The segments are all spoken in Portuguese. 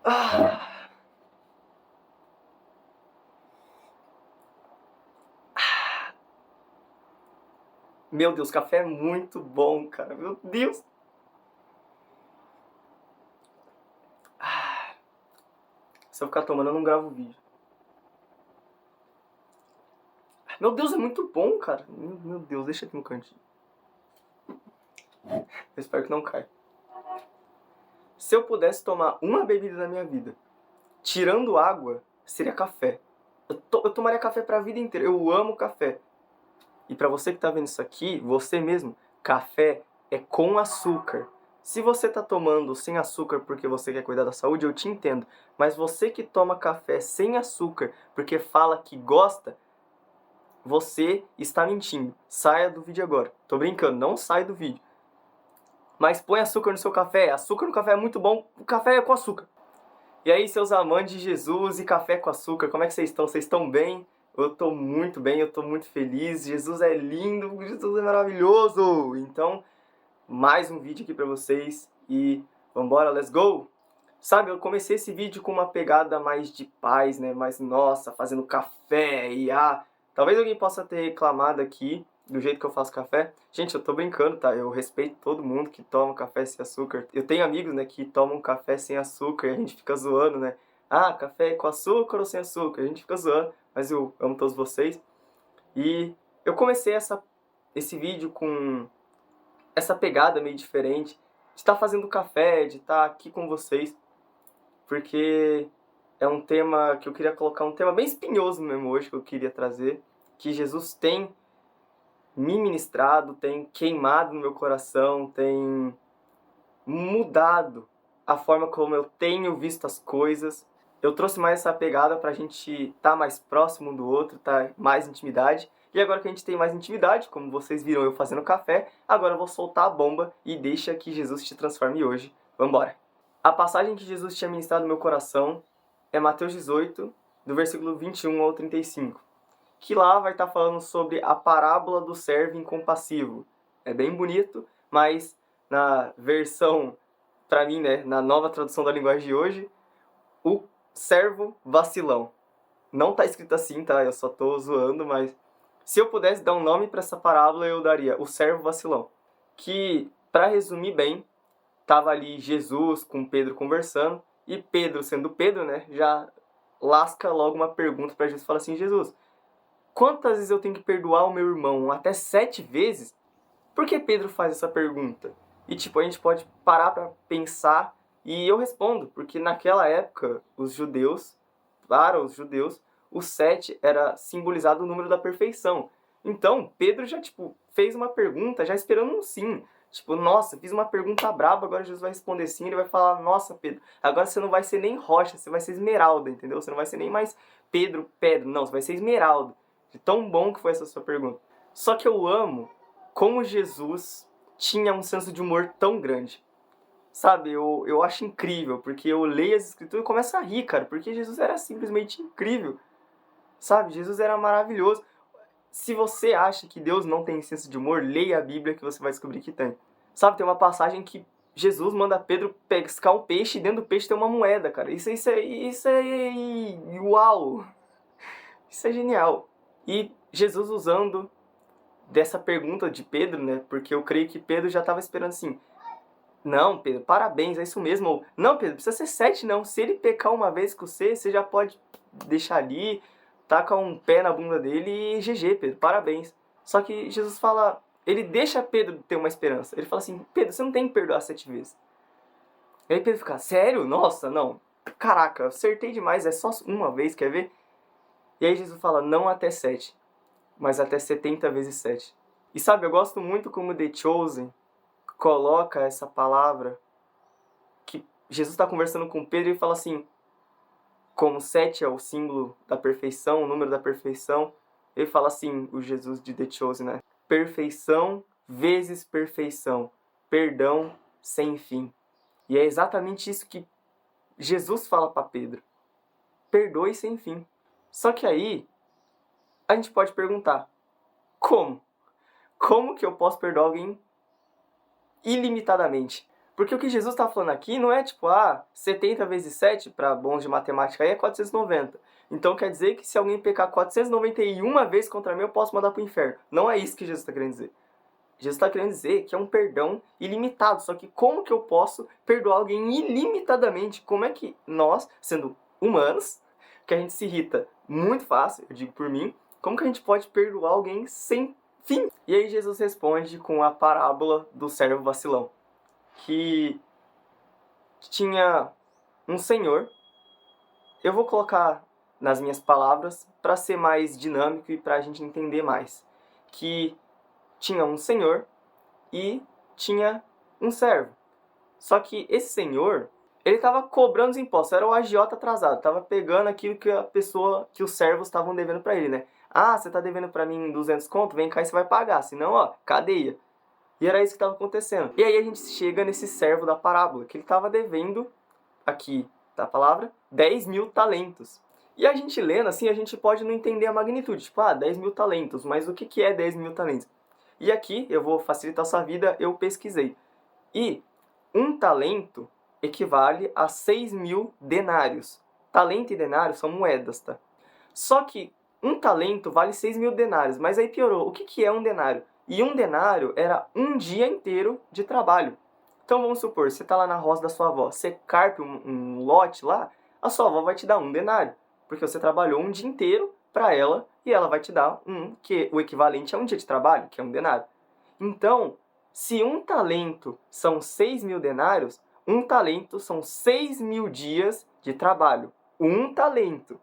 Ah, meu Deus, café é muito bom, cara. Meu Deus. Ah, se eu ficar tomando, eu não gravo vídeo. Meu Deus, é muito bom, cara. Meu Deus, deixa aqui no cantinho. Eu espero que não caia. Se eu pudesse tomar uma bebida na minha vida, tirando água, seria café. Eu tomaria café pra vida inteira. Eu amo café. E pra você que tá vendo isso aqui, você mesmo, café é com açúcar. Se você tá tomando sem açúcar porque você quer cuidar da saúde, eu te entendo. Mas você que toma café sem açúcar porque fala que gosta, você está mentindo. Saia do vídeo agora. Tô brincando, não sai do vídeo. Mas põe açúcar no seu café. Açúcar no café é muito bom. O café é com açúcar. E aí, seus amantes de Jesus e café com açúcar, como é que vocês estão? Vocês estão bem? Eu tô muito bem, eu tô muito feliz. Jesus é lindo, Jesus é maravilhoso. Então, mais um vídeo aqui pra vocês e vambora, let's go! Sabe, eu comecei esse vídeo com uma pegada mais de paz, né? Mais, nossa, fazendo café e talvez alguém possa ter reclamado aqui do jeito que eu faço café. Gente, eu tô brincando, tá? Eu respeito todo mundo que toma café sem açúcar. Eu tenho amigos, né, que tomam café sem açúcar e a gente fica zoando, né? Ah, café com açúcar ou sem açúcar? A gente fica zoando, mas eu amo todos vocês. E eu comecei esse vídeo com essa pegada meio diferente de estar fazendo café, de estar aqui com vocês, porque é um tema que eu queria colocar, um tema bem espinhoso mesmo hoje que eu queria trazer, que Jesus tem me ministrado, tem queimado no meu coração, tem mudado a forma como eu tenho visto as coisas. Eu trouxe mais essa pegada pra gente estar mais próximo um do outro, tá mais intimidade. E agora que a gente tem mais intimidade, como vocês viram eu fazendo café, agora eu vou soltar a bomba e deixa que Jesus te transforme hoje. Vambora! A passagem que Jesus tinha ministrado no meu coração é Mateus 18, do versículo 21 ao 35. Que lá vai estar falando sobre a parábola do servo incompassivo. É bem bonito, mas na versão, pra mim, né, na nova tradução da linguagem de hoje, o servo vacilão. Não tá escrito assim, tá? Eu só tô zoando, mas se eu pudesse dar um nome para essa parábola, eu daria o servo vacilão. Que, para resumir bem, tava ali Jesus com Pedro conversando, e Pedro, sendo Pedro, né, já lasca logo uma pergunta para Jesus, fala assim: Jesus, quantas vezes eu tenho que perdoar o meu irmão? Até 7 vezes? Por que Pedro faz essa pergunta? E tipo, a gente pode parar para pensar, e eu respondo, porque naquela época, para os judeus, o 7 era simbolizado o número da perfeição. Então, Pedro já, tipo, fez uma pergunta, já esperando um sim. Tipo, nossa, fiz uma pergunta braba, agora Jesus vai responder sim, ele vai falar, nossa, Pedro, agora você não vai ser nem rocha, você vai ser esmeralda, entendeu? Você não vai ser nem mais Pedro, pedra, não, você vai ser esmeralda. De tão bom que foi essa sua pergunta. Só que eu amo como Jesus tinha um senso de humor tão grande. Sabe, eu acho incrível, porque eu leio as escrituras e começo a rir, cara, porque Jesus era simplesmente incrível. Sabe, Jesus era maravilhoso. Se você acha que Deus não tem senso de humor, leia a Bíblia que você vai descobrir que tem. Sabe, tem uma passagem que Jesus manda Pedro pescar um peixe e dentro do peixe tem uma moeda, cara. Uau! Isso é genial. E Jesus usando dessa pergunta de Pedro, né? Porque eu creio que Pedro já estava esperando assim: não, Pedro, parabéns, é isso mesmo. Ou, não, Pedro, precisa ser 7 não. Se ele pecar uma vez com você já pode deixar ali, taca um pé na bunda dele e GG, Pedro, parabéns. Só que Jesus fala, ele deixa Pedro ter uma esperança. Ele fala assim: Pedro, você não tem que perdoar 7 vezes. E aí Pedro fica: sério? Nossa, não. Caraca, acertei demais, é só uma vez, quer ver? E aí Jesus fala: não até 7, mas até 70 vezes 7. E sabe, eu gosto muito como The Chosen coloca essa palavra, que Jesus está conversando com Pedro e fala assim, como 7 é o símbolo da perfeição, o número da perfeição, ele fala assim, o Jesus de The Chosen, né? Perfeição vezes perfeição, perdão sem fim. E é exatamente isso que Jesus fala para Pedro. Perdoe sem fim. Só que aí, a gente pode perguntar, como? Como que eu posso perdoar alguém ilimitadamente? Porque o que Jesus está falando aqui não é tipo, 70 vezes 7, para bons de matemática, aí é 490. Então quer dizer que se alguém pecar 491 vezes contra mim, eu posso mandar para o inferno. Não é isso que Jesus está querendo dizer. Jesus está querendo dizer que é um perdão ilimitado. Só que como que eu posso perdoar alguém ilimitadamente? Como é que nós, sendo humanos, que a gente se irrita muito fácil, eu digo por mim, como que a gente pode perdoar alguém sem fim? E aí Jesus responde com a parábola do servo vacilão. Que tinha um senhor, eu vou colocar nas minhas palavras para ser mais dinâmico e para a gente entender mais, que tinha um senhor e tinha um servo. Só que esse senhor, ele estava cobrando os impostos, era o agiota atrasado, estava pegando aquilo que que os servos estavam devendo para ele, né? Você tá devendo para mim 200 conto? Vem cá e você vai pagar, senão, cadeia. E era isso que estava acontecendo. E aí a gente chega nesse servo da parábola, que ele estava devendo, aqui tá a palavra, 10 mil talentos. E a gente lendo assim, a gente pode não entender a magnitude. Tipo, 10 mil talentos, mas o que é 10 mil talentos? E aqui, eu vou facilitar a sua vida, eu pesquisei. E um talento equivale a 6 mil denários. Talento e denário são moedas, tá? Só que um talento vale 6 mil denários, mas aí piorou. O que é um denário? E um denário era um dia inteiro de trabalho. Então vamos supor, você está lá na roça da sua avó, você carpe um lote lá, a sua avó vai te dar um denário, porque você trabalhou um dia inteiro para ela e ela vai te dar que o equivalente a um dia de trabalho, que é um denário. Então, se um talento são 6 mil denários, um talento são 6 mil dias de trabalho. Um talento.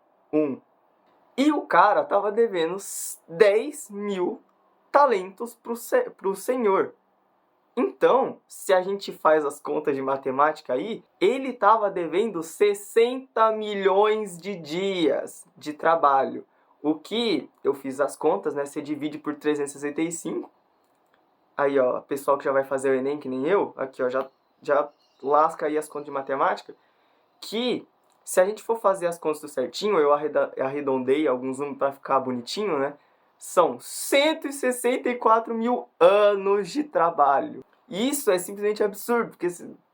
E o cara estava devendo 10 mil talentos pro senhor. Então, se a gente faz as contas de matemática aí, ele estava devendo 60 milhões de dias de trabalho. O que eu fiz as contas, né? Você divide por 365. Aí, ó, pessoal que já vai fazer o Enem, que nem eu, aqui, ó, já lasca aí as contas de matemática, que se a gente for fazer as contas do certinho, eu arredondei alguns números para ficar bonitinho, né? São 164 mil anos de trabalho. Isso é simplesmente absurdo, porque,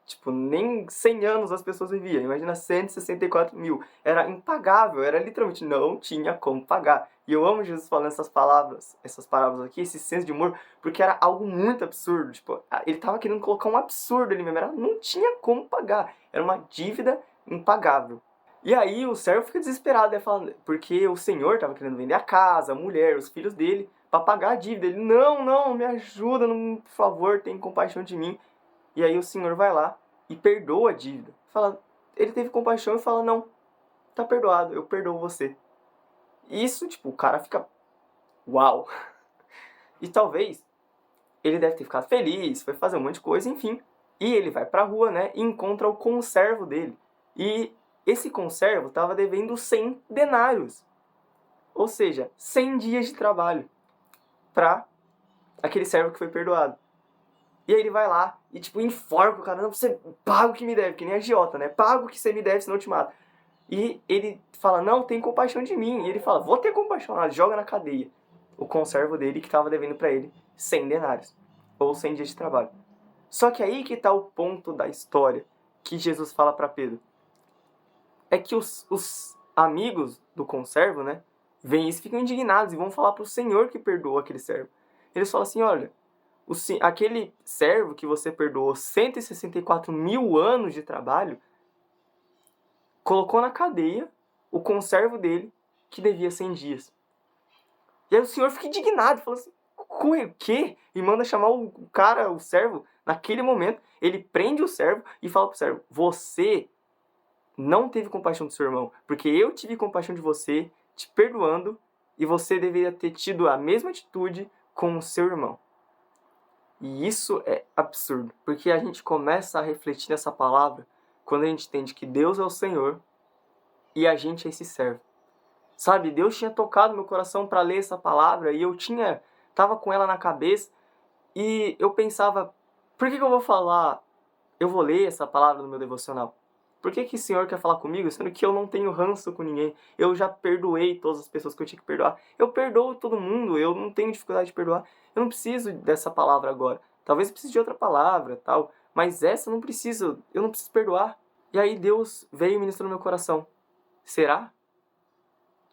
tipo, nem 100 anos as pessoas viviam. Imagina 164 mil. Era impagável, era literalmente não tinha como pagar. E eu amo Jesus falando essas palavras aqui, esse senso de humor, porque era algo muito absurdo. Tipo, ele tava querendo colocar um absurdo ali mesmo. Não tinha como pagar. Era uma dívida impagável. E aí o servo fica desesperado, né, falando, porque o senhor estava querendo vender a casa, a mulher, os filhos dele, para pagar a dívida. Ele, não, me ajuda, por favor, tenha compaixão de mim. E aí o senhor vai lá e perdoa a dívida. Ele teve compaixão e fala, não, tá perdoado, eu perdoo você. E isso, tipo, o cara fica, uau. E talvez ele deve ter ficado feliz, foi fazer um monte de coisa, enfim. E ele vai pra rua, né, e encontra o conservo dele. E esse conservo estava devendo 100 denários. Ou seja, 100 dias de trabalho para aquele servo que foi perdoado. E aí ele vai lá e, tipo, enforca o cara. Não, você paga o que me deve, que nem agiota, né? Paga o que você me deve, senão eu te mato. E ele fala, não, tem compaixão de mim. E ele fala, vou ter compaixão. Joga na cadeia o conservo dele que estava devendo para ele 100 denários. Ou 100 dias de trabalho. Só que aí que está o ponto da história que Jesus fala para Pedro. É que os amigos do conservo, né, veem isso e ficam indignados e vão falar pro senhor que perdoou aquele servo. Eles falam assim, olha, aquele servo que você perdoou 164 mil anos de trabalho, colocou na cadeia o conservo dele que devia 100 dias. E aí o senhor fica indignado, fala assim, o quê? E manda chamar o cara, o servo, naquele momento, ele prende o servo e fala pro servo, você não teve compaixão do seu irmão, porque eu tive compaixão de você, te perdoando, e você deveria ter tido a mesma atitude com o seu irmão. E isso é absurdo, porque a gente começa a refletir nessa palavra quando a gente entende que Deus é o Senhor e a gente é esse servo. Sabe, Deus tinha tocado meu coração para ler essa palavra e eu tava com ela na cabeça e eu pensava, por que eu vou falar, eu vou ler essa palavra no meu devocional? Por que o Senhor quer falar comigo, sendo que eu não tenho ranço com ninguém? Eu já perdoei todas as pessoas que eu tinha que perdoar. Eu perdoo todo mundo, eu não tenho dificuldade de perdoar. Eu não preciso dessa palavra agora. Talvez eu precise de outra palavra, tal. mas essa eu não preciso perdoar. E aí Deus veio e ministrou no meu coração. Será?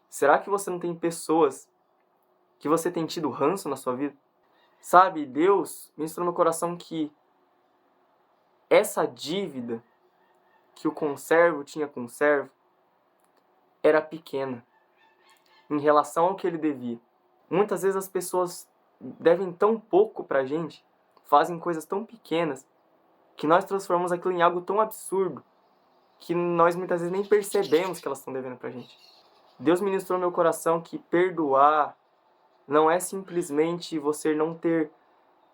Será que você não tem pessoas que você tem tido ranço na sua vida? Sabe, Deus ministrou no meu coração que essa dívida que o conservo tinha com o servo era pequena em relação ao que ele devia. Muitas vezes as pessoas devem tão pouco pra gente, fazem coisas tão pequenas, que nós transformamos aquilo em algo tão absurdo, que nós muitas vezes nem percebemos que elas estão devendo pra gente. Deus ministrou no meu coração que perdoar não é simplesmente você não ter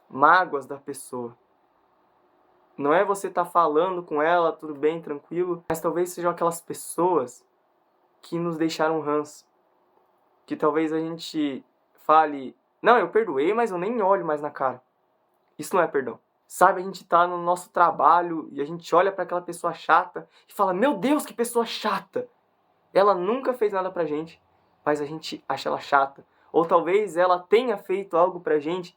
mágoas da pessoa. Não é você estar falando com ela, tudo bem, tranquilo, mas talvez sejam aquelas pessoas que nos deixaram ranço. Que talvez a gente fale, não, eu perdoei, mas eu nem olho mais na cara. Isso não é perdão. Sabe, a gente tá no nosso trabalho e a gente olha para aquela pessoa chata e fala, meu Deus, que pessoa chata. Ela nunca fez nada pra gente, mas a gente acha ela chata. Ou talvez ela tenha feito algo pra gente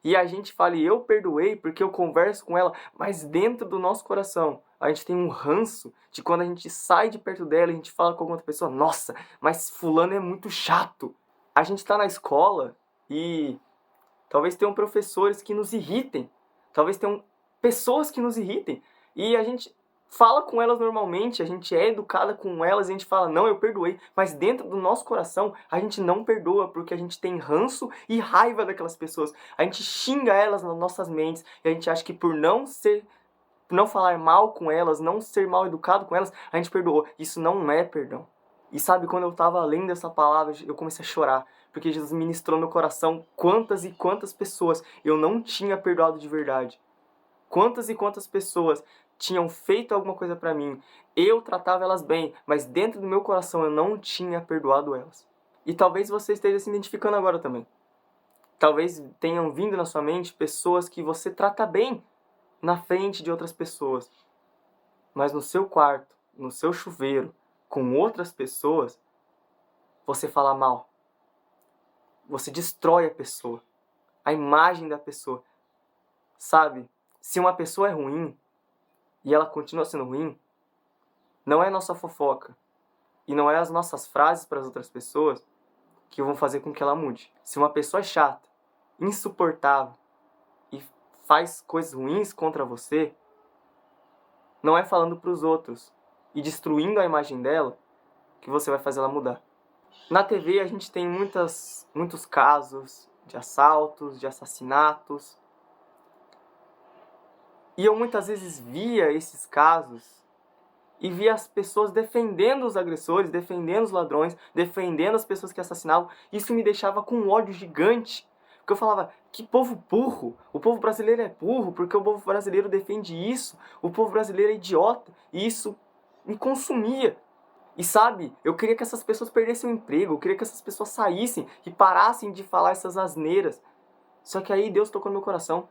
e a gente fale, eu perdoei porque eu converso com ela, mas dentro do nosso coração a gente tem um ranço de quando a gente sai de perto dela e a gente fala com outra pessoa, nossa, mas fulano é muito chato. A gente tá na escola e talvez tenham professores que nos irritem, talvez tenham pessoas que nos irritem e a gente fala com elas normalmente, a gente é educada com elas e a gente fala, não, eu perdoei. Mas dentro do nosso coração, a gente não perdoa porque a gente tem ranço e raiva daquelas pessoas. A gente xinga elas nas nossas mentes e a gente acha que por não falar mal com elas, não ser mal educado com elas, a gente perdoou. Isso não é perdão. E sabe, quando eu estava lendo essa palavra, eu comecei a chorar. Porque Jesus ministrou no meu coração quantas e quantas pessoas eu não tinha perdoado de verdade. Quantas e quantas pessoas tinham feito alguma coisa pra mim, eu tratava elas bem, mas dentro do meu coração eu não tinha perdoado elas. E talvez você esteja se identificando agora também. Talvez tenham vindo na sua mente pessoas que você trata bem na frente de outras pessoas, mas no seu quarto, no seu chuveiro, com outras pessoas, você fala mal. Você destrói a pessoa, a imagem da pessoa. Sabe, se uma pessoa é ruim, e ela continua sendo ruim, não é nossa fofoca e não é as nossas frases para as outras pessoas que vão fazer com que ela mude. Se uma pessoa é chata, insuportável e faz coisas ruins contra você, não é falando para os outros e destruindo a imagem dela que você vai fazer ela mudar. Na TV a gente tem muitos casos de assaltos, de assassinatos. E eu muitas vezes via esses casos e via as pessoas defendendo os agressores, defendendo os ladrões, defendendo as pessoas que assassinavam. Isso me deixava com um ódio gigante. Porque eu falava, que povo burro. O povo brasileiro é burro porque o povo brasileiro defende isso. O povo brasileiro é idiota. E isso me consumia. E sabe, eu queria que essas pessoas perdessem o emprego. Eu queria que essas pessoas saíssem e parassem de falar essas asneiras. Só que aí Deus tocou no meu coração.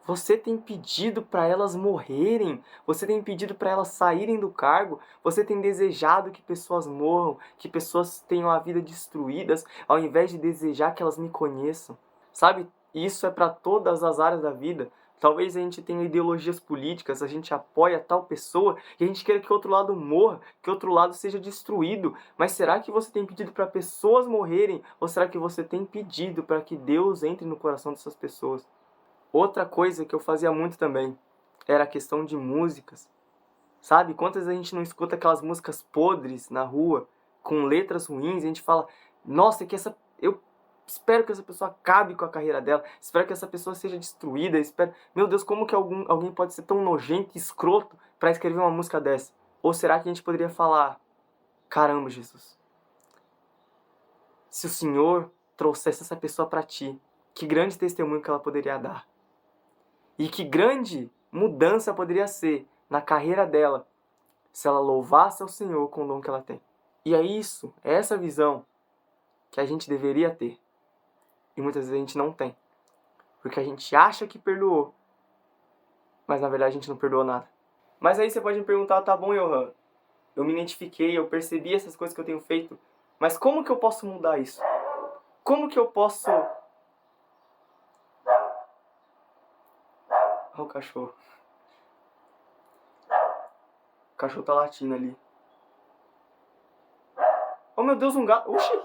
Você tem pedido para elas morrerem, você tem pedido para elas saírem do cargo, você tem desejado que pessoas morram, que pessoas tenham a vida destruídas, ao invés de desejar que elas me conheçam. Sabe, isso é para todas as áreas da vida. Talvez a gente tenha ideologias políticas, a gente apoia tal pessoa e a gente quer que o outro lado morra, que o outro lado seja destruído. Mas será que você tem pedido para pessoas morrerem? Ou será que você tem pedido para que Deus entre no coração dessas pessoas? Outra coisa que eu fazia muito também era a questão de músicas. Sabe? Quantas vezes a gente não escuta aquelas músicas podres na rua, com letras ruins, e a gente fala, nossa, eu espero que essa pessoa acabe com a carreira dela, espero que essa pessoa seja destruída, espero... Meu Deus, como que alguém pode ser tão nojento e escroto para escrever uma música dessa? Ou será que a gente poderia falar, caramba, Jesus, se o Senhor trouxesse essa pessoa para ti, que grande testemunho que ela poderia dar? E que grande mudança poderia ser na carreira dela se ela louvasse ao Senhor com o dom que ela tem. E é isso, é essa visão que a gente deveria ter. E muitas vezes a gente não tem. Porque a gente acha que perdoou, mas na verdade a gente não perdoou nada. Mas aí você pode me perguntar, tá bom, Johan, eu me identifiquei, eu percebi essas coisas que eu tenho feito, mas como que eu posso mudar isso? Como que eu posso... Olha o cachorro. O cachorro tá latindo ali. Oh, meu Deus, um gato. Oxi!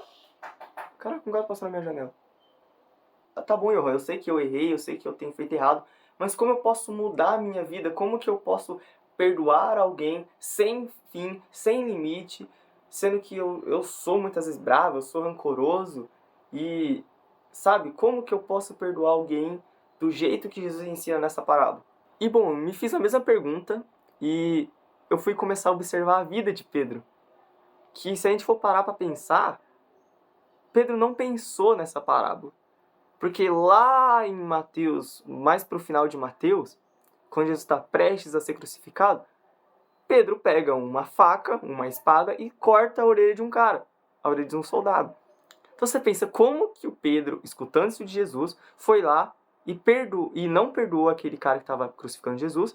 Caraca, um gato passou na minha janela. Tá bom, Johan, eu sei que eu errei, eu sei que eu tenho feito errado, mas como eu posso mudar a minha vida? Como que eu posso perdoar alguém sem fim, sem limite, sendo que eu sou muitas vezes bravo, eu sou rancoroso e, sabe, como que eu posso perdoar alguém do jeito que Jesus ensina nessa parábola? E bom, eu me fiz a mesma pergunta e eu fui começar a observar a vida de Pedro, que se a gente for parar para pensar, Pedro não pensou nessa parábola. Porque lá em Mateus, mais para o final de Mateus, quando Jesus está prestes a ser crucificado, Pedro pega uma faca, uma espada e corta a orelha de um cara, a orelha de um soldado. Então você pensa, como que o Pedro, escutando isso de Jesus, foi lá e não perdoou aquele cara que estava crucificando Jesus,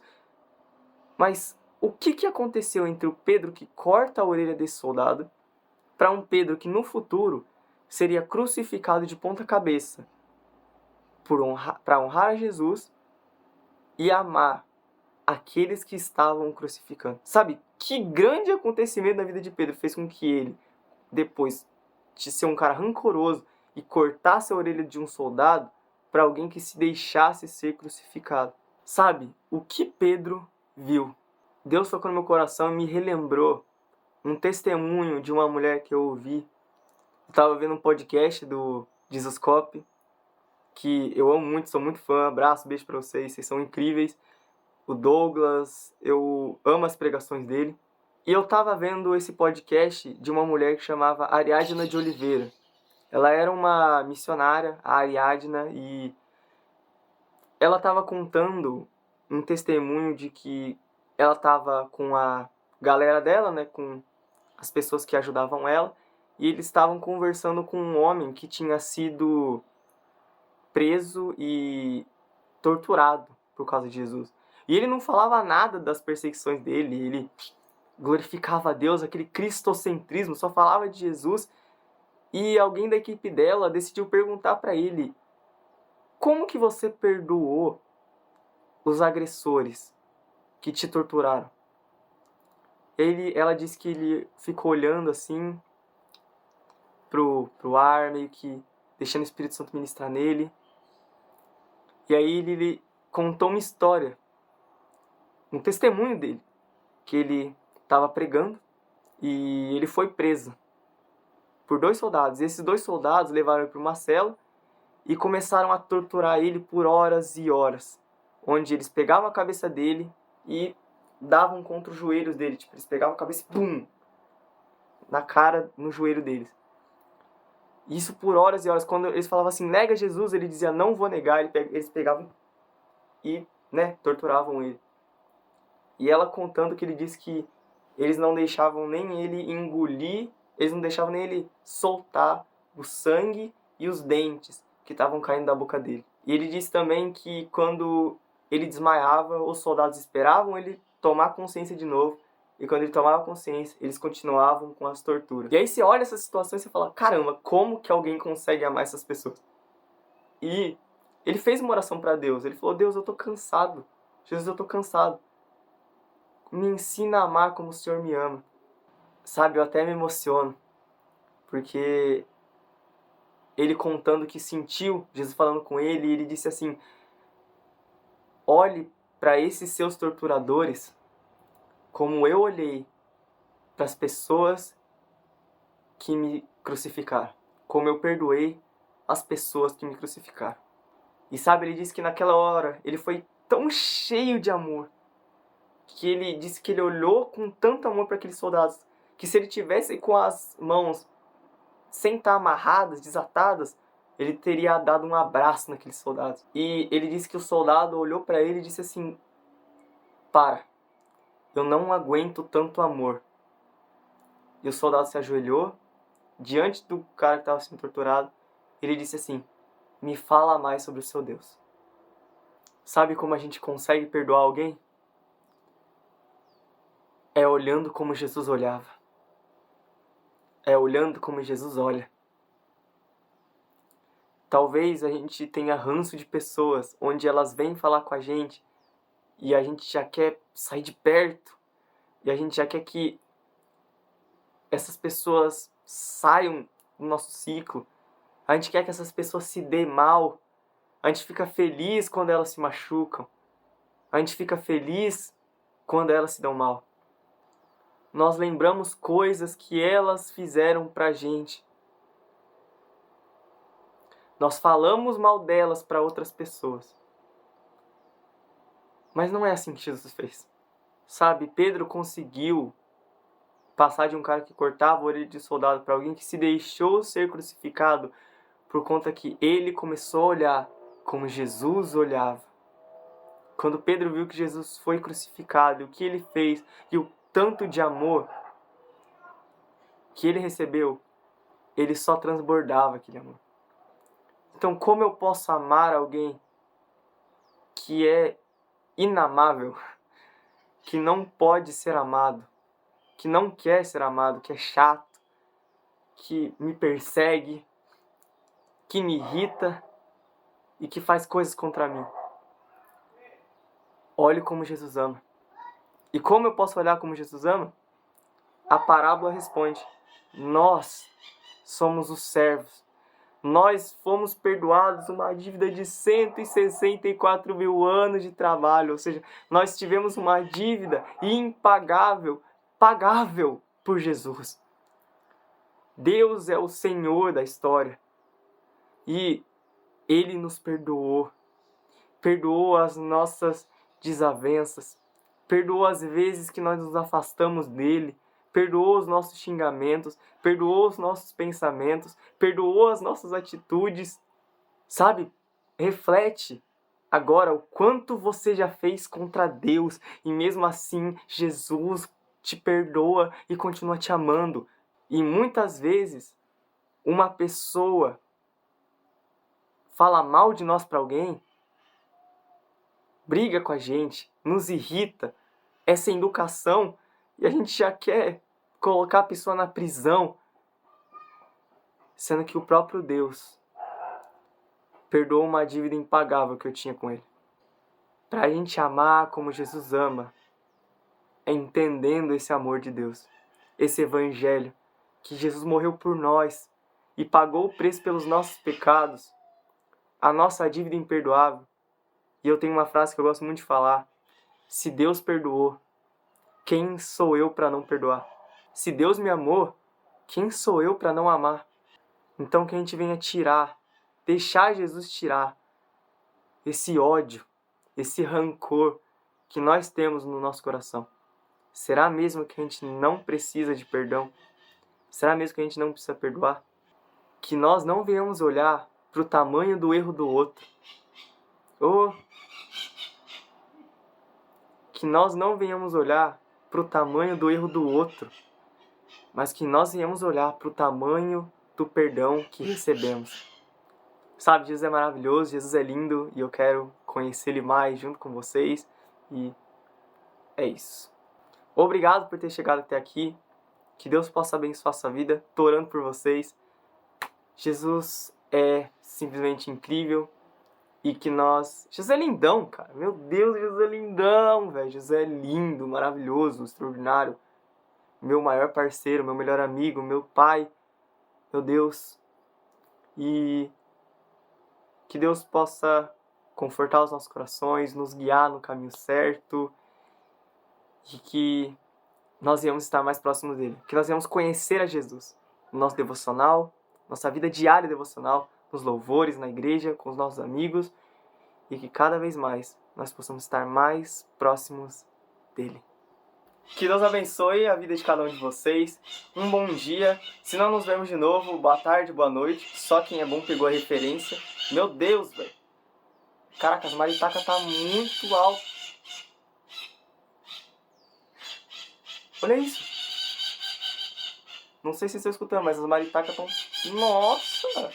mas o que aconteceu entre o Pedro que corta a orelha desse soldado para um Pedro que no futuro seria crucificado de ponta cabeça para honrar a Jesus e amar aqueles que estavam crucificando? Sabe, que grande acontecimento na vida de Pedro fez com que ele, depois de ser um cara rancoroso e cortasse a orelha de um soldado para alguém que se deixasse ser crucificado? Sabe, o que Pedro viu? Deus tocou no meu coração e me relembrou um testemunho de uma mulher que eu ouvi. Eu estava vendo um podcast do Jesus Cop, que eu amo muito, sou muito fã. Abraço, beijo pra vocês são incríveis. O Douglas, eu amo as pregações dele. E eu tava vendo esse podcast de uma mulher que chamava Ariadna de Oliveira. Ela era uma missionária, a Ariadna, e ela tava contando um testemunho de que ela tava com a galera dela, né, com as pessoas que ajudavam ela, e eles estavam conversando com um homem que tinha sido preso e torturado por causa de Jesus. E ele não falava nada das perseguições dele, ele glorificava a Deus, aquele cristocentrismo, só falava de Jesus. E alguém da equipe dela decidiu perguntar para ele: como que você perdoou os agressores que te torturaram? Ela disse que ele ficou olhando assim pro ar, meio que deixando o Espírito Santo ministrar nele. E aí ele contou uma história, um testemunho dele, que ele estava pregando e ele foi preso por 2 soldados. E esses 2 soldados levaram ele para uma cela e começaram a torturar ele por horas e horas, onde eles pegavam a cabeça dele e davam contra os joelhos dele. Tipo, eles pegavam a cabeça e pum! Na cara, no joelho deles. Isso por horas e horas. Quando eles falavam assim, nega Jesus, ele dizia, não vou negar. Eles pegavam e, torturavam ele. E ela contando que ele disse que eles não deixavam nem ele engolir, eles não deixavam nem ele soltar o sangue e os dentes que estavam caindo da boca dele. E ele disse também que quando ele desmaiava, os soldados esperavam ele tomar consciência de novo. E quando ele tomava consciência, eles continuavam com as torturas. E aí você olha essa situação e você fala, caramba, como que alguém consegue amar essas pessoas? E ele fez uma oração para Deus. Ele falou, Deus, eu tô cansado. Jesus, eu tô cansado. Me ensina a amar como o Senhor me ama. Sabe, eu até me emociono. Porque ele contando que sentiu Jesus falando com ele, e ele disse assim, olhe para esses seus torturadores como eu olhei para as pessoas que me crucificaram, como eu perdoei as pessoas que me crucificaram. E sabe, ele disse que naquela hora ele foi tão cheio de amor, que ele disse que ele olhou com tanto amor para aqueles soldados, que se ele tivesse com as mãos sem estar amarradas, desatadas, ele teria dado um abraço naqueles soldados. E ele disse que o soldado olhou para ele e disse assim, para, eu não aguento tanto amor. E o soldado se ajoelhou diante do cara que estava sendo torturado. Ele disse assim, me fala mais sobre o seu Deus. Sabe como a gente consegue perdoar alguém? É olhando como Jesus olhava. É olhando como Jesus olha. Talvez a gente tenha ranço de pessoas onde elas vêm falar com a gente e a gente já quer sair de perto E a gente já quer que essas pessoas saiam do nosso ciclo. A gente quer que essas pessoas se dêem mal. A gente fica feliz quando elas se machucam. A gente fica feliz quando elas se dão mal. Nós lembramos coisas que elas fizeram pra gente. Nós falamos mal delas para outras pessoas. Mas não é assim que Jesus fez. Sabe, Pedro conseguiu passar de um cara que cortava a orelha de soldado para alguém que se deixou ser crucificado por conta que ele começou a olhar como Jesus olhava. Quando Pedro viu que Jesus foi crucificado, o que ele fez e o tanto de amor que ele recebeu, ele só transbordava aquele amor. Então, como eu posso amar alguém que é inamável, que não pode ser amado, que não quer ser amado, que é chato, que me persegue, que me irrita e que faz coisas contra mim? Olhe como Jesus ama. E como eu posso olhar como Jesus ama? A parábola responde: nós somos os servos. Nós fomos perdoados uma dívida de 164 mil anos de trabalho. Ou seja, nós tivemos uma dívida impagável, pagável por Jesus. Deus é o Senhor da história. E Ele nos perdoou. Perdoou as nossas desavenças. Perdoou as vezes que nós nos afastamos dEle. Perdoou os nossos xingamentos, perdoou os nossos pensamentos, perdoou as nossas atitudes. Sabe? Reflete agora o quanto você já fez contra Deus e mesmo assim Jesus te perdoa e continua te amando. E muitas vezes uma pessoa fala mal de nós para alguém, briga com a gente, nos irrita, é sem educação e a gente já quer colocar a pessoa na prisão, sendo que o próprio Deus perdoou uma dívida impagável que eu tinha com Ele. Para a gente amar como Jesus ama, é entendendo esse amor de Deus, esse evangelho, que Jesus morreu por nós e pagou o preço pelos nossos pecados, a nossa dívida imperdoável. E eu tenho uma frase que eu gosto muito de falar: se Deus perdoou, quem sou eu para não perdoar? Se Deus me amou, quem sou eu para não amar? Então que a gente venha tirar, deixar Jesus tirar esse ódio, esse rancor que nós temos no nosso coração. Será mesmo que a gente não precisa de perdão? Será mesmo que a gente não precisa perdoar? Que nós não venhamos olhar para o tamanho do erro do outro. Ou que nós não venhamos olhar para o tamanho do erro do outro, mas que nós venhamos olhar para o tamanho do perdão que recebemos. Sabe, Jesus é maravilhoso, Jesus é lindo e eu quero conhecer Ele mais junto com vocês. E é isso. Obrigado por ter chegado até aqui. Que Deus possa abençoar a sua vida. Tô orando por vocês. Jesus é simplesmente incrível. E que nós... Jesus é lindão, cara. Meu Deus, Jesus é lindão, velho. Jesus é lindo, maravilhoso, extraordinário. Meu maior parceiro, meu melhor amigo, meu pai. Meu Deus. E que Deus possa confortar os nossos corações, nos guiar no caminho certo. E que nós venhamos estar mais próximos dele. Que nós venhamos conhecer a Jesus no nosso devocional, nossa vida diária devocional, nos louvores, na igreja, com os nossos amigos. E que cada vez mais nós possamos estar mais próximos dele. Que Deus abençoe a vida de cada um de vocês. Um bom dia. Se não nos vemos de novo, boa tarde, boa noite. Só quem é bom pegou a referência. Meu Deus, velho. Caraca, as maritacas tá muito alto. Olha isso. Não sei se vocês estão escutando, mas as maritacas estão... Nossa!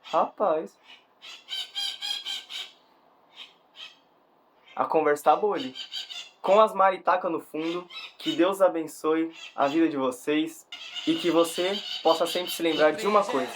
Rapaz. A conversa tá boa ali. Com as maritacas no fundo, que Deus abençoe a vida de vocês e que você possa sempre se lembrar de uma coisa: